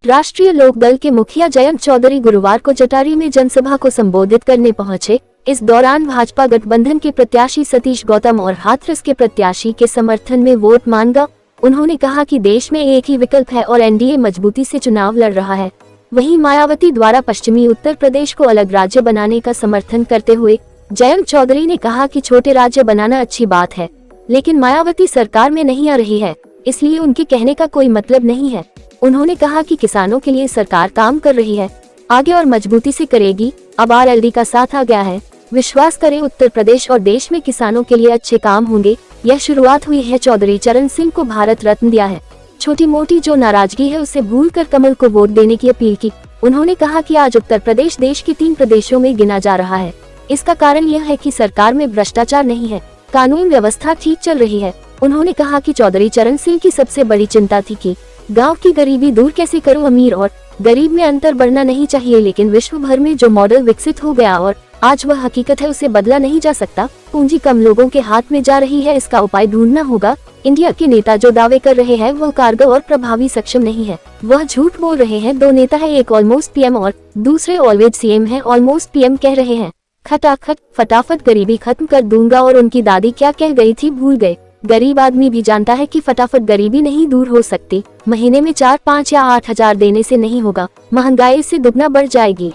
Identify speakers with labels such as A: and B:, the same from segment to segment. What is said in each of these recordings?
A: राष्ट्रीय लोकदल के मुखिया जयंत चौधरी गुरुवार को जटारी में जनसभा को संबोधित करने पहुंचे। इस दौरान भाजपा गठबंधन के प्रत्याशी सतीश गौतम और हाथरस के प्रत्याशी के समर्थन में वोट मांगा। उन्होंने कहा कि देश में एक ही विकल्प है और एनडीए मजबूती से चुनाव लड़ रहा है। वहीं मायावती द्वारा पश्चिमी उत्तर प्रदेश को अलग राज्य बनाने का समर्थन करते हुए जयंत चौधरी ने कहा कि छोटे राज्य बनाना अच्छी बात है, लेकिन मायावती सरकार में नहीं आ रही है, इसलिए उनके कहने का कोई मतलब नहीं है। उन्होंने कहा कि किसानों के लिए सरकार काम कर रही है, आगे और मजबूती से करेगी। अब आरएलडी का साथ आ गया है, विश्वास करें उत्तर प्रदेश और देश में किसानों के लिए अच्छे काम होंगे। यह शुरुआत हुई है। चौधरी चरण सिंह को भारत रत्न दिया है, छोटी मोटी जो नाराजगी है उसे भूलकर कमल को वोट देने की अपील की। उन्होंने कहा कि आज उत्तर प्रदेश देश के 3 प्रदेशों में गिना जा रहा है। इसका कारण यह है कि सरकार में भ्रष्टाचार नहीं है, कानून व्यवस्था ठीक चल रही है। उन्होंने कहा कि चौधरी चरण सिंह की सबसे बड़ी चिंता थी कि गांव की गरीबी दूर कैसे करूं। अमीर और गरीब में अंतर बढ़ना नहीं चाहिए, लेकिन विश्व भर में जो मॉडल विकसित हो गया और आज वह हकीकत है, उसे बदला नहीं जा सकता। पूंजी कम लोगों के हाथ में जा रही है, इसका उपाय ढूंढना होगा। इंडिया के नेता जो दावे कर रहे हैं वह कारगर और प्रभावी सक्षम नहीं है, वह झूठ बोल रहे हैं। 2 नेता है, एक ऑलमोस्ट पीएम और दूसरे ऑलवेज सीएम है। ऑलमोस्ट पीएम कह रहे हैं खटाखट फटाफट गरीबी खत्म कर दूंगा, और उनकी दादी क्या कह गई थी भूल गए। गरीब आदमी भी जानता है कि फटाफट गरीबी नहीं दूर हो सकती। महीने में 4, 5 या 8 हजार देने से नहीं होगा, महंगाई से दुगना बढ़ जाएगी।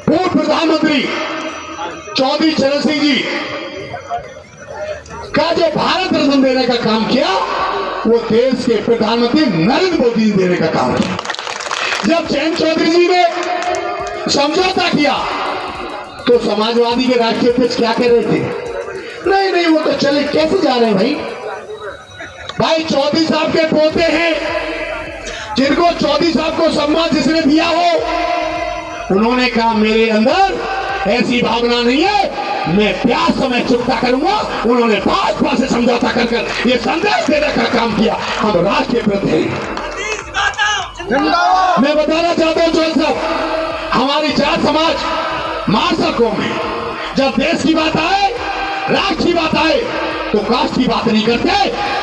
B: पूर्व प्रधानमंत्री चौधरी चरण सिंह जी का जो भारत रत्न देने का काम किया, वो देश के प्रधानमंत्री नरेंद्र मोदी ने देने का काम किया। जब जयंत चौधरी जी ने समझौता किया तो समाजवादी के राष्ट्रीय अध्यक्ष क्या कह रहे थे? नहीं वो तो चले कैसे जा रहे हैं भाई चौधरी साहब के पोते हैं, जिनको चौधरी साहब को सम्मान जिसने दिया हो, उन्होंने कहा मेरे अंदर ऐसी भावना नहीं है, मैं प्यार समय चुकता करूंगा। उन्होंने भाजपा से समझौता कर ये संदेश देने का काम किया, हम राष्ट्रीय प्रति हैं। मैं बताना चाहता हूं चौधरी साहब, हमारी जाट समाज मार्शल कौम है। जब देश की बात आए, राष्ट्र की बात आए, तो कास्ट की बात नहीं करते,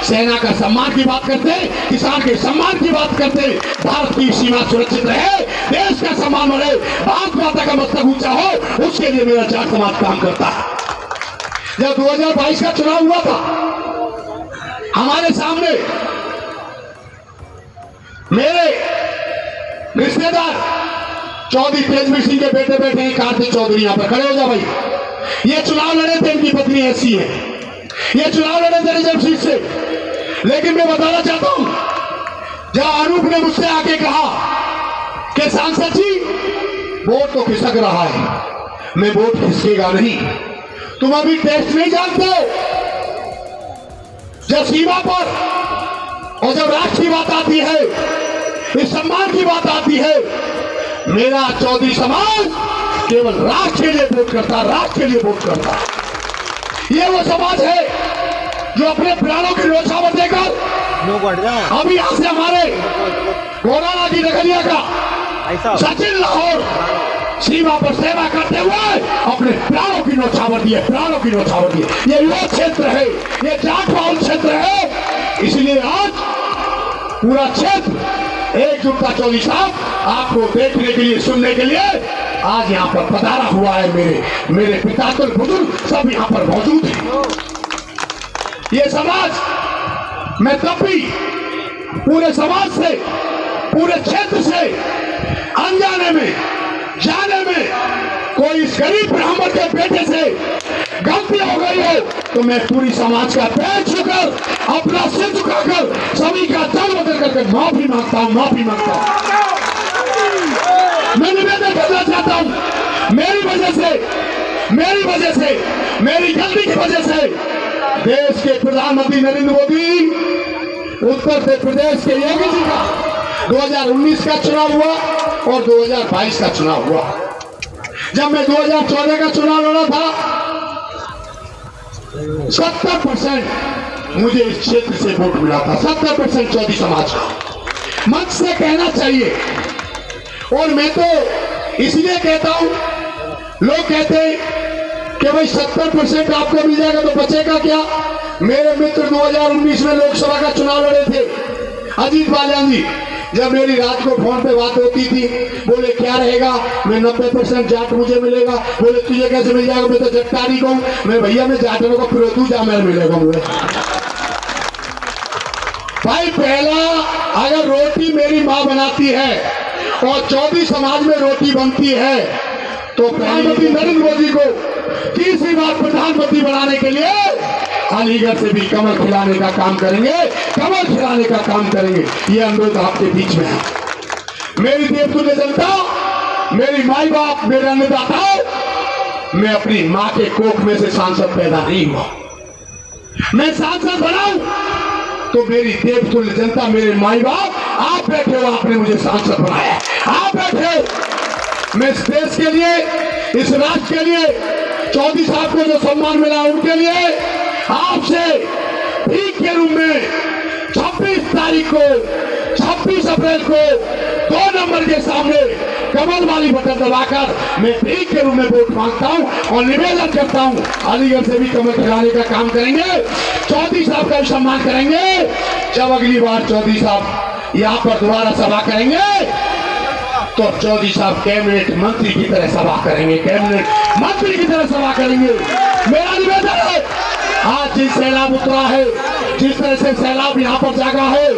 B: सेना का सम्मान की बात करते, किसान के सम्मान की बात करते। भारत की सीमा सुरक्षित रहे, देश का सम्मान बढ़े, भारत माता का मस्तक ऊंचा हो, उसके लिए मेरा जाट समाज काम करता है। जब 2022 का चुनाव हुआ था, हमारे सामने मेरे रिश्तेदार चौधरी तेजवीर सिंह के बेटे बैठे हैं, कार्तिक चौधरी, यहाँ पर खड़े हो जाओ भाई। ये चुनाव लड़े थे, इनकी पत्नी ऐसी है, ये चुनाव लड़े थे रिजर्व सीट से। लेकिन मैं बताना चाहता हूं, जब अनूप ने मुझसे आके कहा कि सांसद जी वोट तो खिसक रहा है, मैं वोट खिसकेगा नहीं, तुम अभी टेस्ट नहीं जानते। जब सीमा पर और जब राष्ट्र की बात आती है, इस सम्मान की बात आती है, मेरा चौधरी समाज केवल राष्ट्र के लिए वोट करता, राष्ट्र के लिए वोट करता। ये वो समाज है जो अपने प्राणों की न्यौछावर देकर अभी यहां से हमारे कोरोना की नगरिया का सचिन लाहौर सीमा पर सेवा करते हुए अपने प्राणों की न्यौछावर दिए, प्राणों की न्यौछावर दिए। ये युवा क्षेत्र है, ये जाट बहुल क्षेत्र है, इसलिए आज पूरा क्षेत्र एकजुटता चौधरी साहब आपको देखने के लिए, सुनने के लिए आज यहाँ पर पधारा हुआ है। मेरे पिता तो बुजुर्ग सब यहाँ पर मौजूद हैं। ये समाज, मैं तब भी पूरे समाज से, पूरे क्षेत्र से अनजाने में, जाने में कोई इस गरीब ब्राह्मण के बेटे से गलती हो गई हो तो मैं पूरी समाज का पैर छूकर, अपना सिर झुकाकर, सभी का दल बदल करके माफी मांगता हूँ, माफी मांगता हूँ। मैं निवेदन करना चाहता हूं, मेरी वजह से, मेरी गलती की वजह से देश के प्रधानमंत्री नरेंद्र मोदी, उत्तर प्रदेश के योगी जी का 2019 का चुनाव हुआ और 2022 का चुनाव हुआ। जब मैं 2014 का चुनाव लड़ा था, 70% मुझे इस क्षेत्र से वोट मिला था, 70% चौधरी समाज का। मंच से कहना चाहिए, और मैं तो इसलिए कहता हूं, लोग कहते हैं कि भाई 70% आपको मिल जाएगा तो बचेगा क्या। मेरे मित्र 2019 में लोकसभा का चुनाव लड़े थे, अजीत बालियान जी, जब मेरी रात को फोन पे बात होती थी, बोले क्या रहेगा, मैं 90% जाट मुझे मिलेगा। बोले तुझे कैसे मिल जाएगा, मैं तो जट्टारी को हूं। मैं भैया मैं जाटों को फिर तू जा, मैं मिलेगा मुझे। भाई पहला, अगर रोटी मेरी माँ बनाती है और चौधरी समाज में रोटी बनती है तो प्रधानमंत्री नरेंद्र मोदी को तीसरी बार प्रधानमंत्री बनाने के लिए अलीगढ़ से भी कमल खिलाने का काम करेंगे, कमल खिलाने का काम करेंगे। ये अनुरोध आपके बीच में है। मेरी देवतुल्य जनता, मेरी माई बाप, मेरे अन्नदाता, मैं अपनी माँ के कोख में से सांसद पैदा नहीं हुआ। मैं सांसद बनाऊं तो मेरी देवतुल्य जनता, मेरे माई बाप, आप बैठे हो, आपने मुझे सांसद बनाया, आप बैठे। मैं इस देश के लिए, इस राष्ट्र के लिए, चौधरी साहब को जो सम्मान मिला उनके लिए आपसे भीख के रूप में 26 तारीख को, 26 अप्रैल को 2 नंबर के सामने कमल वाली बटन दबाकर मैं भीख के रूप में वोट मांगता हूं और निवेदन करता हूं, अलीगढ़ से भी कमल खिलाने का काम करेंगे, चौधरी साहब का भी सम्मान करेंगे। जब अगली बार चौधरी साहब यहाँ पर दोबारा सभा करेंगे तो चौधरी साहब कैबिनेट मंत्री की तरह सभा करेंगे, कैबिनेट मंत्री की तरह सभा करेंगे। मेरा निवेदन है, आज जिस सैलाब उतरा है, जिस तरह से सैलाब यहाँ पर जागा है,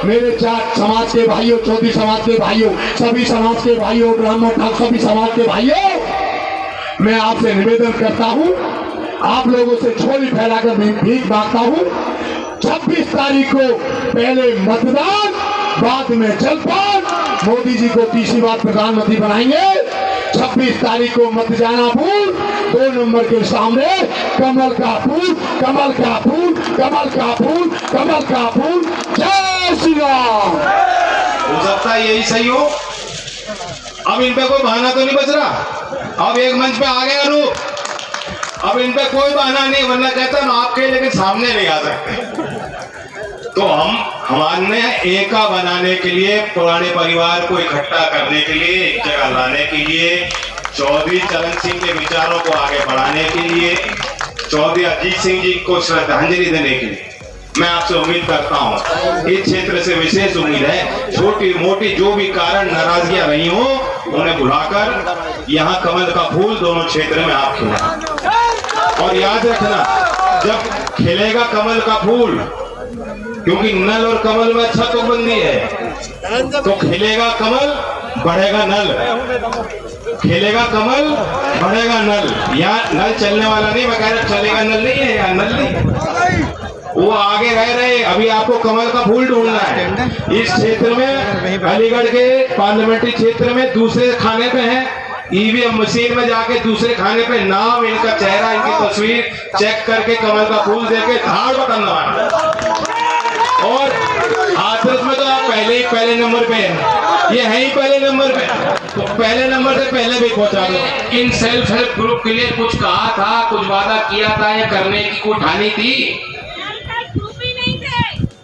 B: मेरे जाट समाज के भाइयों, चौधरी समाज के भाइयों, सभी समाज के भाइयों, ब्राह्मण ठाकुर सभी समाज के भाइयों, मैं आपसे निवेदन करता हूँ, आप लोगों से झोली फैलाकर भीख मांगता हूँ। 26 तारीख को पहले मतदान, बाद में जलपान, मोदी जी को तीसरी बार प्रधानमंत्री बनाएंगे। 26 तारीख को मत जाना भूल, 2 नंबर के सामने कमल का फूल, कमल का फूल, कमल का फूल, कमल का फूल। जय श्री राम।
C: हो सकता है यही सही हो। अब इन पे कोई बहाना तो नहीं बच रहा। अब एक मंच पे आ गए अनूप, अब इन पे कोई बहाना नहीं, वरना कहता हम आपके लेकिन सामने नहीं आ सकते। तो हमने एका बनाने के लिए, पुराने परिवार को इकट्ठा करने के लिए, एक जगह लाने के लिए, चौधरी चरण सिंह के विचारों को आगे बढ़ाने के लिए, चौधरी अजीत सिंह जी को श्रद्धांजलि देने के लिए मैं आपसे उम्मीद करता हूं, इस क्षेत्र से विशेष उम्मीद है, छोटी मोटी जो भी कारण नाराजगियां रही हो उन्हें बुलाकर यहाँ कमल का फूल दोनों क्षेत्र में आप खिलाएं। और याद रखना, जब खिलेगा कमल का फूल, क्योंकि नल और कमल में अच्छा तो बंदी है, तो खिलेगा कमल, बढ़ेगा नल, खिलेगा कमल, बढ़ेगा नल। यहाँ नल चलने वाला नहीं, मैं कह रहा चलेगा नल नहीं है, यहाँ नल नहीं, वो आगे रह रहे। अभी आपको कमल का फूल ढूंढना है। इस क्षेत्र में, अलीगढ़ के पार्लियामेंट्री क्षेत्र में दूसरे खाने पे है, ईवीएम मशीन में जाके दूसरे खाने पे नाम, इनका चेहरा, इनकी तस्वीर चेक करके कमल का फूल देके धाड़ बटन दबाना। और हाथरस में तो आप पहले नंबर पे है, ये है ही पहले नंबर पे, तो पहले नंबर से पहले भी पहुंचा दो। इन सेल्फ हेल्प ग्रुप के लिए कुछ कहा था, कुछ वादा किया था, या करने की कोई ठानी थी।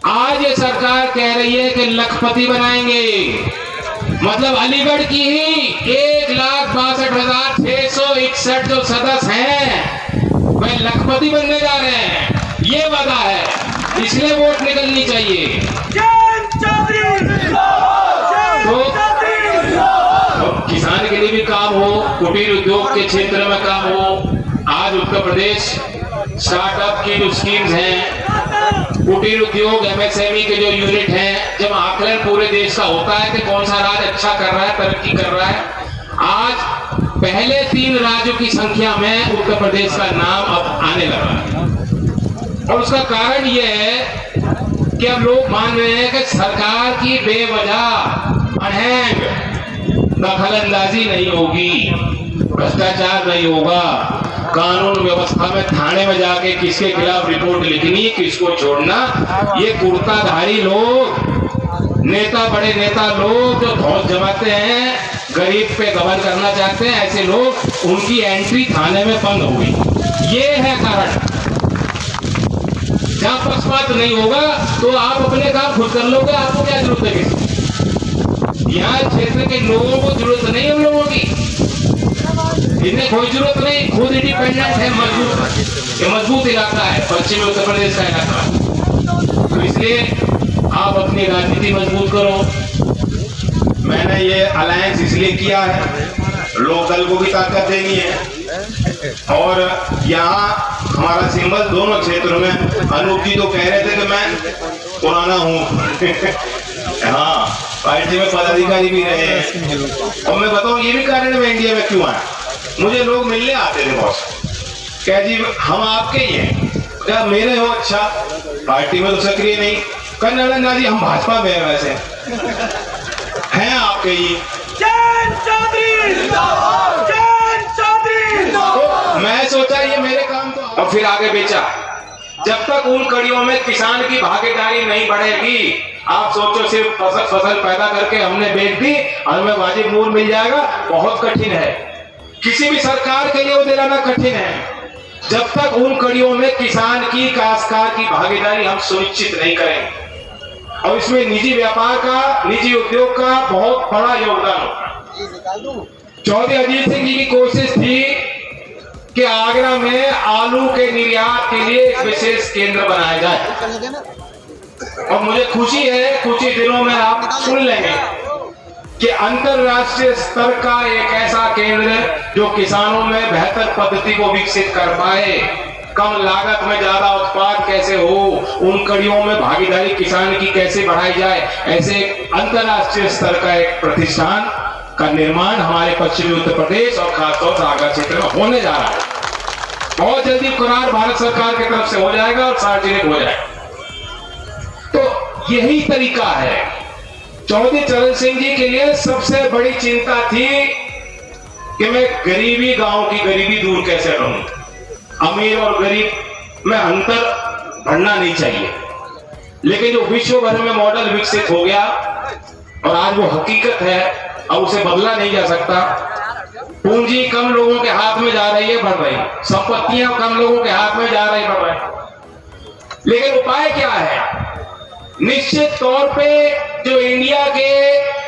C: आज ये सरकार कह रही है कि लखपति बनाएंगे, मतलब अलीगढ़ की ही 1,62,661 जो सदस्य हैं वह लखपति बनने जा रहे हैं, ये वादा है, इसलिए वोट निकलनी चाहिए। तो किसान के लिए भी काम हो, कुटीर उद्योग के क्षेत्र में काम हो। आज उत्तर प्रदेश स्टार्टअप की जो स्कीम्स हैं, कुटीर उद्योग, एमएसएमई के जो यूनिट हैं, जब आकलन पूरे देश का होता है कि कौन सा राज्य अच्छा कर रहा है, तरक्की कर रहा है, आज पहले 3 राज्यों की संख्या में उत्तर प्रदेश का नाम अब आने लगा है। और उसका कारण यह है कि अब लोग मान रहे हैं कि सरकार की बेवजह अनहैंग दखलंदाजी नहीं होगी, भ्रष्टाचार नहीं होगा, कानून व्यवस्था में थाने में जाके किसके खिलाफ रिपोर्ट लिखनी, किसको छोड़ना, ये कुर्ताधारी लोग, नेता, बड़े नेता लोग जो धौंस जमाते हैं, गरीब पे गबन करना चाहते हैं, ऐसे लोग, उनकी एंट्री थाने में बंद होगी। ये है कारण। जहां पक्षपात नहीं होगा तो आप अपने काम खुद कर लोगे, आपको क्या जरूरत है किसी। यहाँ क्षेत्र के लोगों को जरूरत नहीं, हम लोगों की इन्हें कोई जरूरत नहीं, खुद इंडिपेंडेंट है, मजबूत, ये मजबूत इलाका है, पश्चिमी उत्तर प्रदेश का इलाका। तो इसलिए आप अपनी राजनीति मजबूत करो, मैंने ये अलायंस इसलिए किया है, लोक दल को भी ताकत देनी है और यहाँ हमारा सिंबल दोनों क्षेत्रों में। अनूप जी तो कह रहे थे कि मैं पुराना हूँ हाँ, पार्टी में पदाधिकारी भी रहे हैं। और मैं बताऊँ ये भी कारण मैं इंडिया में क्यों आया। मुझे लोग मिलने आते थे बॉस, कह जी हम आपके ही हैं, क्या मेरे हो, अच्छा पार्टी में तो सक्रिय नहीं, कन्नड़ा जी हम भाजपा में हैं, वैसे हैं आपके ही। तो मैं सोचा ये मेरे काम तो, और फिर आगे बेचा। जब तक उन कड़ियों में किसान की भागीदारी नहीं बढ़ेगी, आप सोचो सिर्फ फसल पैदा करके हमने बेच दी और हमें वाजिब मूल्य मिल जाएगा, बहुत कठिन है। किसी भी सरकार के लिए वो दिलाना कठिन है जब तक उन कड़ियों में किसान की, काश्तकार की भागीदारी हम सुनिश्चित नहीं करेंगे। और इसमें निजी व्यापार का, निजी उद्योग का बहुत बड़ा योगदान होता है। चौधरी अजीत सिंह जी की कोशिश थी कि आगरा में आलू के निर्यात के लिए एक विशेष केंद्र बनाया जाए। और मुझे खुशी है, कुछ ही दिनों में आप सुन लेंगे कि अंतरराष्ट्रीय स्तर का एक ऐसा केंद्र जो किसानों में बेहतर पद्धति को विकसित कर पाए, कम लागत में ज्यादा उत्पाद कैसे हो, उन कड़ियों में भागीदारी किसान की कैसे बढ़ाई जाए, ऐसे अंतरराष्ट्रीय स्तर का एक प्रतिष्ठान का निर्माण हमारे पश्चिमी उत्तर प्रदेश और खासतौर से आगरा क्षेत्र में होने जा रहा है। बहुत जल्दी करार भारत सरकार की तरफ से हो जाएगा और सार्वजनिक हो जाएगा। तो यही तरीका है। चौधरी चरण सिंह जी के लिए सबसे बड़ी चिंता थी कि मैं गरीबी, गांव की गरीबी दूर कैसे करूं। अमीर और गरीब में अंतर बढ़ना नहीं चाहिए, लेकिन जो विश्व भर में मॉडल विकसित हो गया और आज वो हकीकत है, अब उसे बदला नहीं जा सकता। पूंजी कम लोगों के हाथ में जा रही है, बढ़ रही, संपत्तियां कम लोगों के हाथ में जा रही, बढ़ रही। लेकिन उपाय क्या है? निश्चित तौर पे जो इंडिया के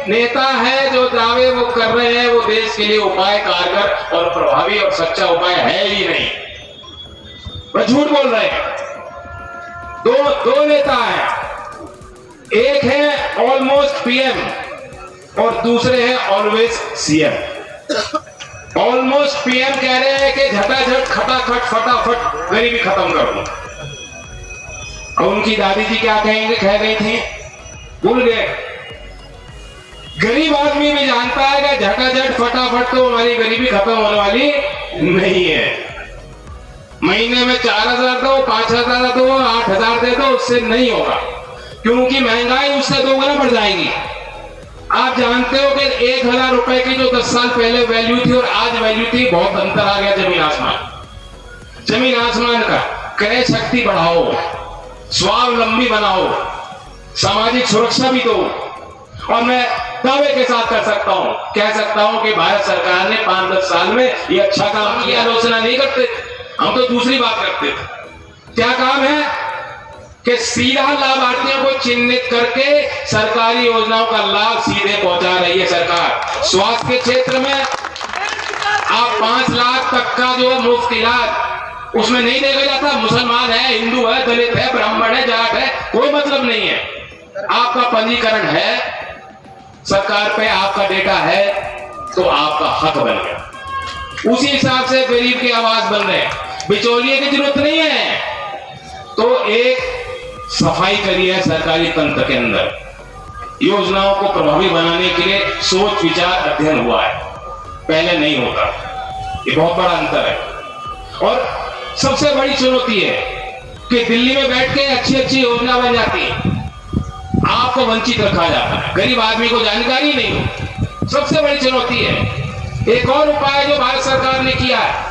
C: नेता है, जो दावे वो कर रहे हैं, वो देश के लिए उपाय कारगर और प्रभावी और सच्चा उपाय है ही नहीं। मैं झूठ बोल रहे हैं। दो नेता हैं, एक है ऑलमोस्ट पीएम और दूसरे हैं ऑलवेज सीएम। ऑलमोस्ट पीएम कह रहे हैं कि झटाझट खटाखट फटाफट गरीबी खत्म कर दूं। और उनकी दादी जी क्या कह गई थी, भूल गए। गरीब आदमी भी जानता है कि झटाझट फटाफट तो हमारी गरीबी खत्म होने वाली नहीं है। महीने में 4,000 दो, 5,000 दो, 8,000 दे दो, उससे नहीं होगा, क्योंकि महंगाई उससे 2 गुना बढ़ जाएगी। आप जानते हो कि 1,000 रुपए की जो 10 साल पहले वैल्यू थी और आज वैल्यू थी, बहुत अंतर आ गया, जमीन आसमान का। क्रय शक्ति बढ़ाओ, स्वावलंबी बनाओ, सामाजिक सुरक्षा भी दो। और मैं दावे के साथ कह सकता हूं कि भारत सरकार ने 5-10 साल में ये अच्छा काम किया। आलोचना नहीं करते, हम तो दूसरी बात करते थे। क्या काम है कि सीधा लाभार्थियों को चिन्हित करके सरकारी योजनाओं का लाभ सीधे पहुंचा रही है सरकार। स्वास्थ्य के क्षेत्र में आप 5 लाख तक का जो मुफ्त इलाज, उसमें नहीं देखा जाता मुसलमान है, हिंदू है, दलित है, ब्राह्मण है, जाट है, कोई मतलब नहीं है। आपका पंजीकरण है सरकार पे, आपका डेटा है, तो आपका हक बन गया। उसी हिसाब से गरीब की आवाज बन रहे, बिचौलिए की जरूरत नहीं है। तो एक सफाई करिए सरकारी तंत्र के अंदर, योजनाओं को प्रभावी बनाने के लिए सोच विचार अध्ययन हुआ है, पहले नहीं होता। ये बहुत बड़ा अंतर है। और सबसे बड़ी चुनौती है कि दिल्ली में बैठ के अच्छी योजना बन जाती है, आपको वंचित रखा जाता है, गरीब आदमी को जानकारी नहीं हो। सबसे बड़ी चुनौती है। एक और उपाय जो भारत सरकार ने किया है,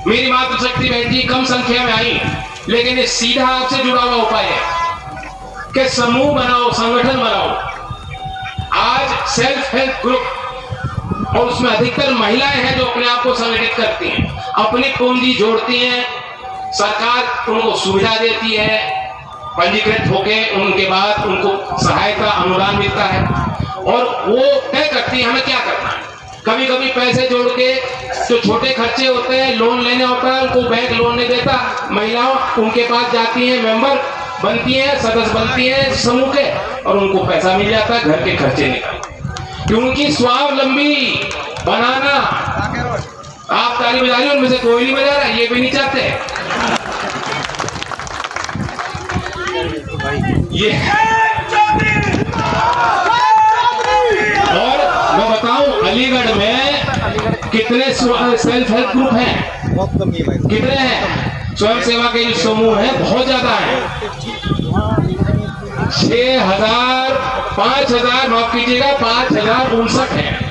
C: मेरी मातृशक्ति बहन जी कम संख्या में आई, लेकिन ये सीधा आपसे जुड़ा हुआ उपाय है कि समूह बनाओ, संगठन बनाओ। आज सेल्फ हेल्प ग्रुप, और उसमें अधिकतर महिलाएं हैं जो अपने आप को संगठित करती हैं, अपनी पूंजी जोड़ती हैं, सरकार उनको सुविधा देती है, पंजीकृत होके उनके बाद उनको सहायता अनुदान मिलता है और वो तय करती है हमें क्या करना है। कभी कभी पैसे जोड़ के जो छोटे खर्चे होते हैं, लोन लेने होता है, उनको बैंक लोन नहीं देता, महिलाओं उनके पास जाती हैं, मेंबर बनती हैं, सदस्य बनती हैं समूह के, और उनको पैसा मिल जाता है, घर के खर्चे निकल। कि उनकी स्वावलंबी बनाना। आप ताली बजा रहे हो, उनमें से कोई नहीं बजा रहा, ये भी नहीं चाहते। ये और मैं बताऊं, अलीगढ़ में कितने सेल्फ हेल्प ग्रुप हैं, कितने हैं स्वयं सेवा के जो समूह हैं, बहुत ज्यादा है। 6,000 5,000 माफ कीजिएगा 5,059 है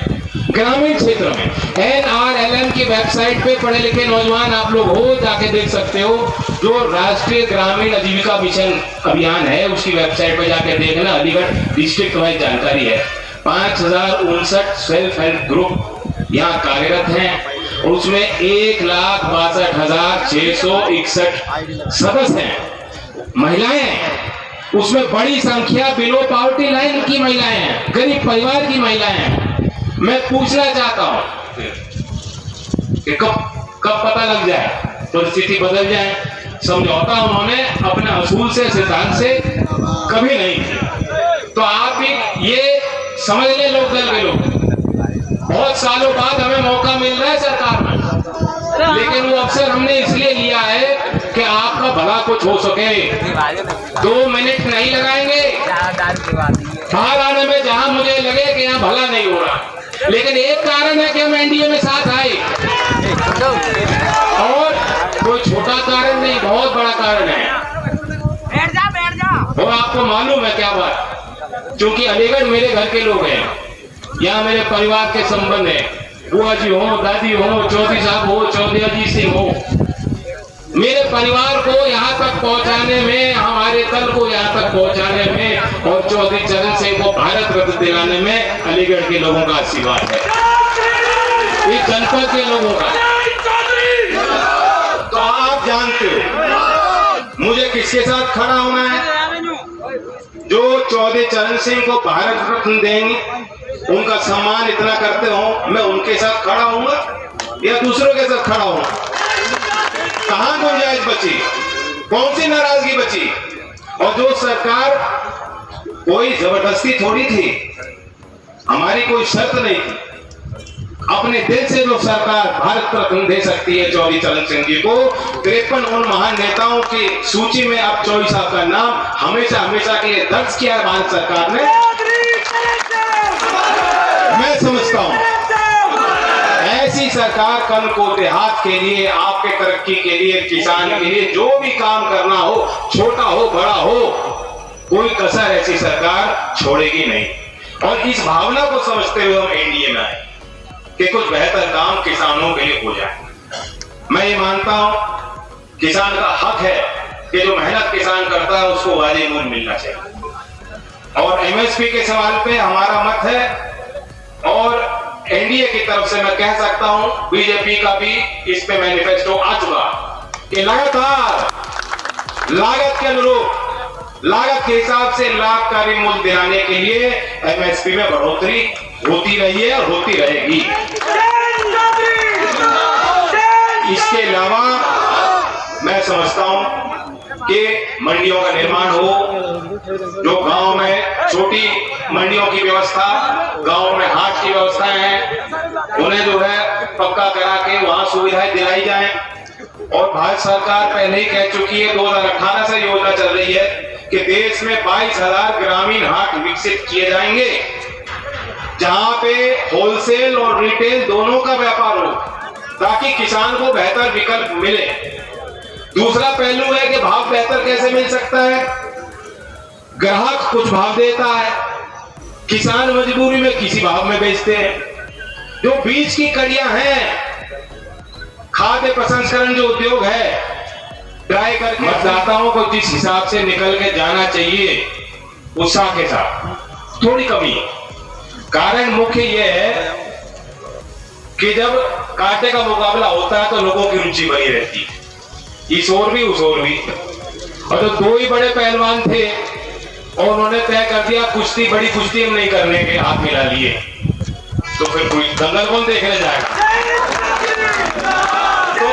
C: ग्रामीण क्षेत्र में। NRLM की वेबसाइट पे पढ़े लिखे नौजवान आप लोग हो, जाके देख सकते हो। जो राष्ट्रीय ग्रामीण आजीविका मिशन अभियान है उसकी वेबसाइट पे जाके देखना, अलीगढ़ डिस्ट्रिक्ट वाइज जानकारी है। 5,059 सेल्फ हेल्प ग्रुप यहाँ कार्यरत हैं, उसमें 1,62,661 सदस्य हैं, महिलाएं हैं। उसमें बड़ी संख्या बिलो पावर्टी लाइन की महिलाएं हैं, गरीब परिवार की महिलाएं हैं। मैं पूछना चाहता हूं कि कब पता लग जाए, परिस्थिति बदल जाए। समझौता उन्होंने अपने असूल से, सिद्धांत से कभी नहीं किया। तो आप भी ये समझ ले, लोग दल के लोग, बहुत सालों बाद हमें मौका मिल रहा है सरकार में, लेकिन वो अवसर हमने इसलिए लिया है कि आपका भला कुछ हो सके। 2 मिनट नहीं लगाएंगे बाहर आने में जहां मुझे लगे कि यहाँ भला नहीं हो रहा, लेकिन एक कारण है कि हम एनडीए में साथ आए, और कोई छोटा कारण नहीं, बहुत बड़ा कारण है। बैठ जा। और आपको मालूम है क्या बात, क्योंकि अलीगढ़ मेरे घर के लोग हैं, यहाँ मेरे परिवार के संबंध है। बुआ जी हो, दादी हो, चौधरी साहब हो, चौधरी जी सिंह हो, मेरे परिवार को यहाँ तक पहुँचाने में, हमारे दल को यहाँ तक पहुँचाने में, और चौधरी चरण सिंह को भारत रत्न दिलाने में अलीगढ़ के लोगों का आशीर्वाद है, इस जनपद के लोगों का। तो आप जानते हो मुझे किसके साथ खड़ा होना है। जो चौधरी चरण सिंह को भारत रत्न देंगे, उनका सम्मान इतना करते हो, मैं उनके साथ खड़ा हूँ या दूसरों के साथ खड़ा हूँ? कहां गुंजाइश बची, कौन सी नाराजगी बची? और जो सरकार, कोई जबरदस्ती थोड़ी थी, हमारी कोई शर्त नहीं थी, अपने दिल से जो सरकार भारत रत्न दे सकती है चौधरी चरण सिंह जी को। 53 उन महान नेताओं की सूची में अब चौधरी साहब का नाम हमेशा हमेशा के लिए दर्ज किया है भारत सरकार ने। मैं समझता हूं ऐसी सरकार कल को देहात के लिए, आपके तरक्की के लिए, किसान के लिए जो भी काम करना हो, छोटा हो बड़ा हो, कोई कसर ऐसी सरकार छोड़ेगी नहीं। और इस भावना को समझते हुए हम एनडीए में आए कि कुछ बेहतर काम किसानों के लिए हो जाए। मैं ये मानता हूं किसान का हक है कि जो मेहनत किसान करता है उसको वाजिब मूल्य मिलना चाहिए। और एमएसपी के सवाल पे हमारा मत है, और एनडीए की तरफ से मैं कह सकता हूं, बीजेपी का भी इस पे मैनिफेस्टो आ चुका कि लगातार लागत के अनुरूप, लागत के हिसाब से लाभकारी मूल्य दिलाने के लिए एमएसपी में बढ़ोतरी होती रही है और होती रहेगी। इसके अलावा मैं समझता हूं कि मंडियों का निर्माण हो, जो गांव में छोटी मंडियों की व्यवस्था, गांव में हाट की व्यवस्थाएं हैं, उन्हें जो है पक्का करा के वहां सुविधाएं दिलाई जाएं। और भारत सरकार पहले ही कह चुकी है, 2018 से योजना चल रही है कि देश में 22,000 ग्रामीण हाट विकसित किए जाएंगे, जहां पे होलसेल और रिटेल दोनों का व्यापार हो, ताकि किसान को बेहतर विकल्प मिले। दूसरा पहलू है कि भाव बेहतर कैसे मिल सकता है। ग्राहक कुछ भाव देता है, किसान मजबूरी में किसी भाव में बेचते हैं। जो बीच की कड़ियां हैं, खाद्य प्रसंस्करण जो उद्योग है, ट्राई करके मतदाताओं को जिस हिसाब से निकल के जाना चाहिए उत्साह के साथ थोड़ी कमी है। कारण मुख्य यह है कि जब कांटे का मुकाबला होता है तो लोगों की रुचि बनी रहती है, इस ओर भी उस ओर भी। और तो 2 ही बड़े पहलवान थे और उन्होंने तय कर दिया कुश्ती, बड़ी कुश्ती हम नहीं करने के, हाथ मिला लिए, तो फिर कोई दंगल कौन देखने जाएगा। तो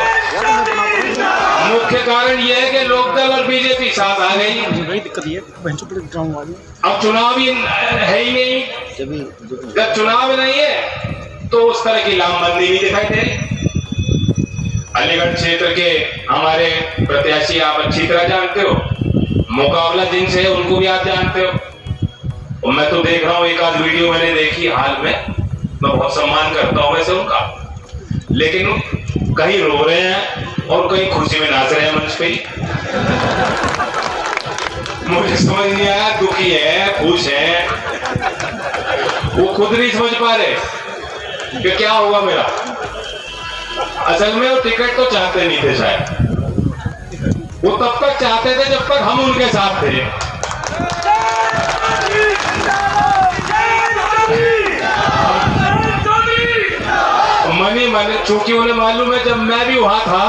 C: मुख्य कारण यह है कि लोकदल और बीजेपी साथ आ गई। अब चुनाव ही है ही नहीं, जब चुनाव नहीं है तो उस तरह की लामबंदी नहीं दिखाई दे रही। अलीगढ़ क्षेत्र के हमारे प्रत्याशी आप अच्छी तरह जानते हो, मुकाबला जिनसे है उनको भी आप जानते हो। और मैं तो देख रहा हूं, एक आध वीडियो मैंने देखी हाल में, मैं बहुत सम्मान करता हूं वैसे उनका, लेकिन कहीं रो रहे हैं और कहीं खुशी में नाच रहे हैं मंच पे ही। मुझे समझ नहीं आया, दुखी है खुश है, वो खुद नहीं समझ पा रहे कि क्या होगा मेरा। असल में वो टिकट तो चाहते नहीं थे शायद, वो तब तक चाहते थे जब तक हम उनके साथ थे। मैंने चूंकि उन्हें मालूम है जब मैं भी वहां था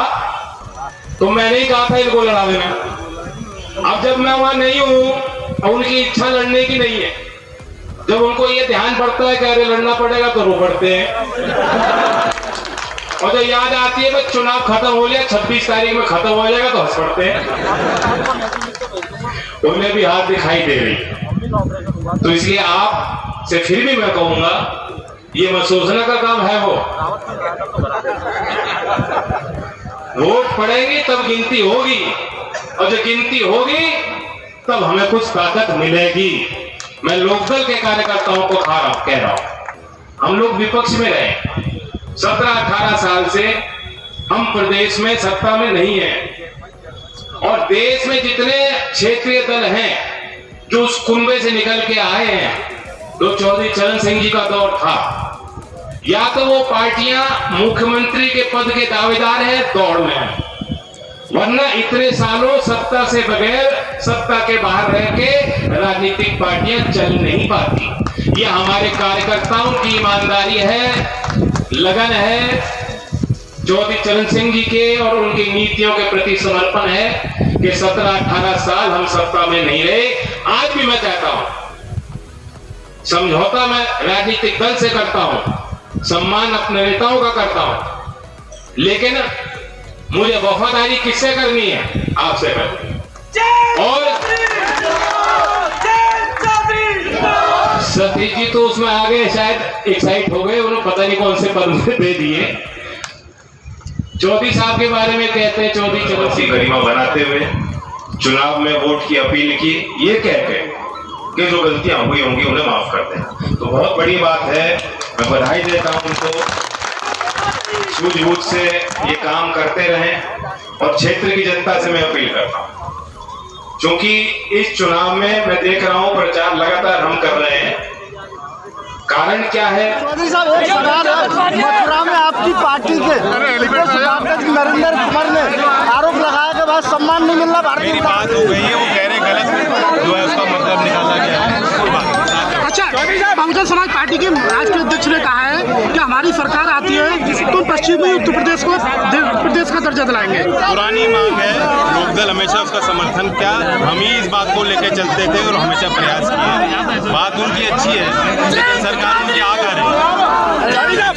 C: तो मैंने ही कहा था इनको लड़ा देना। अब जब मैं वहां नहीं हूं, उनकी इच्छा लड़ने की नहीं है, जब उनको ये ध्यान पड़ता है कि अरे लड़ना पड़ेगा तो रो पड़ते हैं, और जब याद आती है कि चुनाव खत्म हो गया, 26 तारीख में खत्म हो जाएगा तो हंस पड़ते हैं। उन्हें भी हाथ दिखाई दे रही। तो इसलिए आप से फिर भी मैं कहूंगा, ये महसूसना का काम है वो। वोट पड़ेगी तब गिनती होगी, और जब गिनती होगी तब हमें कुछ ताकत मिलेगी। मैं लोकदल के कार्यकर्ताओं को कह रहा हूं, हम लोग विपक्ष में रहे, 17-18 साल से हम प्रदेश में सत्ता में नहीं है, और देश में जितने क्षेत्रीय दल हैं जो उस कुंबे से निकल के आए हैं, जो चौधरी चरण सिंह जी का दौर था, या तो वो पार्टियां मुख्यमंत्री के पद के दावेदार हैं, दौड़ में हैं, वरना इतने सालों सत्ता से बगैर, सत्ता के बाहर रह के राजनीतिक पार्टियां चल नहीं पाती। ये हमारे कार्यकर्ताओं की ईमानदारी है, लगन है, चौधरी चरण सिंह जी के और उनकी नीतियों के प्रति समर्पण है कि 17-18 साल हम सत्ता में नहीं रहे। आज भी मैं कहता हूं, समझौता मैं राजनीतिक दल से करता हूं, सम्मान अपने नेताओं का करता हूं, लेकिन मुझे वफादारी किससे करनी है? आपसे करनी है। और सतीश जी तो उसमें आगे शायद एक्साइट हो गए, उन्होंने पता नहीं कौन से पद दे दिए। चौधरी साहब के बारे में कहते हैं, चौधरी चरण सिंह गरिमा बनाते हुए चुनाव में वोट की अपील की, ये कह के कि जो गलतियां हुई होंगी उन्हें माफ कर दें। तो बहुत बड़ी बात है, मैं बधाई देता हूं उनको, सूझबूझ से ये काम करते रहें। और क्षेत्र की जनता से मैं अपील करता हूं, क्योंकि इस चुनाव में मैं देख रहा हूं प्रचार लगातार हम कर रहे हैं, कारण क्या है?
D: चौधरी साहब, एक सवाल है, मथुरा में आपकी पार्टी के नरेंद्र कुमार ने आरोप लगाया कि बाद सम्मान नहीं मिलना भारतीय।
E: मेरी बात हो गई है, वो कह रहे गलत जो है उसका मतलब निकाला गया है।
D: अच्छा, बहुजन समाज पार्टी के राष्ट्रीय अध्यक्ष ने कहा है कि हमारी सरकार आती है तो पश्चिमी उत्तर प्रदेश को प्रदेश का दर्जा दिलाएंगे।
E: पुरानी मांग है, लोकदल हमेशा उसका समर्थन किया, हम ही इस बात को लेकर चलते थे और हमेशा प्रयास किए। बात उनकी अच्छी है, लेकिन सरकार उनकी आग आ रही है।